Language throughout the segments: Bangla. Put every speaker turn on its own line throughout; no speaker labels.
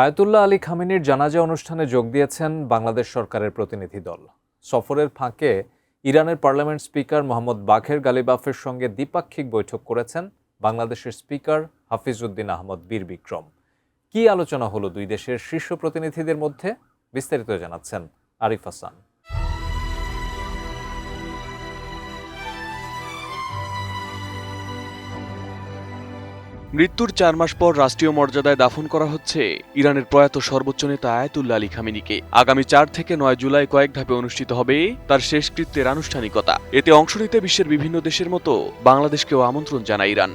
আয়াতুল্লাহ আলী খামেনির জানাজা অনুষ্ঠানে যোগ দিয়েছেন বাংলাদেশ সরকারের প্রতিনিধি দল। সফরের ফাঁকে ইরানের পার্লামেন্ট স্পিকার মোহাম্মদ বাঘের গালিবাফের সঙ্গে দ্বিপাক্ষিক বৈঠক করেছেন বাংলাদেশের স্পিকার হাফিজউদ্দিন আহমদ বীর বিক্রম। কী আলোচনা হলো দুই দেশের শীর্ষ প্রতিনিধিদের মধ্যে, বিস্তারিত জানাচ্ছেন আরিফ হাসান।
মৃত্যুর ৪ মাস পর রাষ্ট্রীয় মর্যাদায় দাফন করা হচ্ছে ইরানের প্রয়াত সর্বোচ্চ নেতা আয়াতুল্লাহ আলী খামেনিকে। আগামী ৪ থেকে ৯ জুলাই কয়েক ধাপে অনুষ্ঠিত হবে তার শেষকৃত্যের আনুষ্ঠানিকতা। এতে অংশ নিতে বিশ্বের বিভিন্ন দেশের মতো বাংলাদেশকেও আমন্ত্রণ জানায় ইরান।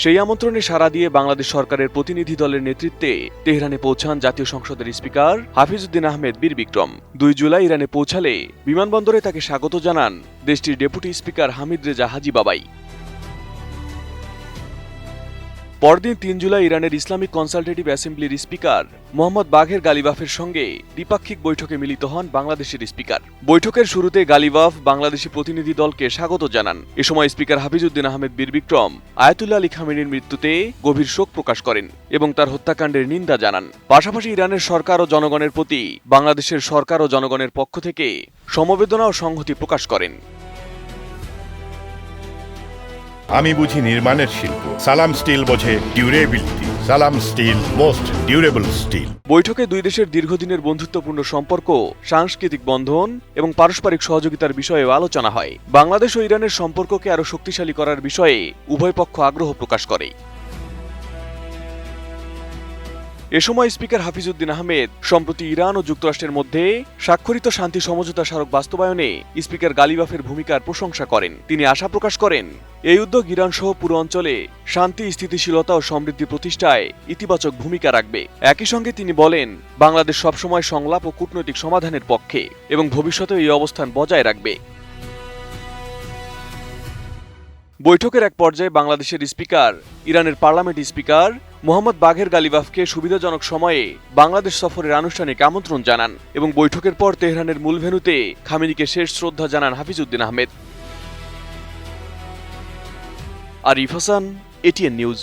সেই আমন্ত্রণে সাড়া দিয়ে বাংলাদেশ সরকারের প্রতিনিধি দলের নেতৃত্বে তেহরানে পৌঁছান জাতীয় সংসদের স্পিকার হাফিজউদ্দিন আহমেদ বীর বিক্রম। ২ জুলাই ইরানে পৌঁছালে বিমানবন্দরে তাকে স্বাগত জানান দেশটির ডেপুটি স্পিকার হামিদ রেজা হাজি বাবাই। পরদিন ৩ জুলাই ইরানের ইসলামিক কনসালটেটিভ অ্যাসেম্বলির স্পিকার মোহাম্মদ বাঘের গালিবাফের সঙ্গে দ্বিপাক্ষিক বৈঠকে মিলিত হন বাংলাদেশের স্পিকার। বৈঠকের শুরুতে গালিবাফ বাংলাদেশি প্রতিনিধি দলকে স্বাগত জানান। এ সময় স্পিকার হাফিজউদ্দিন আহমেদ বীর বিক্রম আয়াতুল্লাহ আলী খামেনির মৃত্যুতে গভীর শোক প্রকাশ করেন এবং তার হত্যাকাণ্ডের নিন্দা জানান। পাশাপাশি ইরানের সরকার ও জনগণের প্রতি বাংলাদেশের সরকার ও জনগণের পক্ষ থেকে সমবেদনা ও সংহতি প্রকাশ করেন।
আমি বুঝি নির্মাণের শিল্প, সালাম স্টিল বোঝে ডিউরেবিলিটি। সালাম স্টিল, মোস্ট ডিউরেবল স্টিল।
বৈঠকে দুই দেশের দীর্ঘদিনের বন্ধুত্বপূর্ণ সম্পর্ক, সাংস্কৃতিক বন্ধন এবং পারস্পরিক সহযোগিতার বিষয়েও আলোচনা হয়। বাংলাদেশ ও ইরানের সম্পর্ককে আরও শক্তিশালী করার বিষয়ে উভয় পক্ষ আগ্রহ প্রকাশ করে। এ সময় স্পিকার হাফিজউদ্দিন আহমেদ সম্প্রতি ইরান ও যুক্তরাষ্ট্রের মধ্যে স্বাক্ষরিত শান্তি সমঝোতা স্মারক বাস্তবায়নে স্পিকার গালিবাফের ভূমিকার প্রশংসা করেন। তিনি আশা প্রকাশ করেন এই উদ্যোগ ইরান সহ পুরো অঞ্চলে শান্তি, স্থিতিশীলতা ও সমৃদ্ধি প্রতিষ্ঠায় ইতিবাচক ভূমিকা রাখবে। একই সঙ্গে তিনি বলেন বাংলাদেশ সবসময় সংলাপ ও কূটনৈতিক সমাধানের পক্ষে এবং ভবিষ্যতে এই অবস্থান বজায় রাখবে। বৈঠকের এক পর্যায়ে বাংলাদেশের স্পিকার ইরানের পার্লামেন্ট স্পিকার মোহাম্মদ বাঘের গালিবাফকে সুবিধাজনক সময়ে বাংলাদেশ সফরের আনুষ্ঠানিক আমন্ত্রণ জানান এবং বৈঠকের পর তেহরানের মূল ভেন্যুতে খামেনিকে শেষ শ্রদ্ধা জানান হাফিজউদ্দিন আহমেদ। Arif Hasan, ATN news.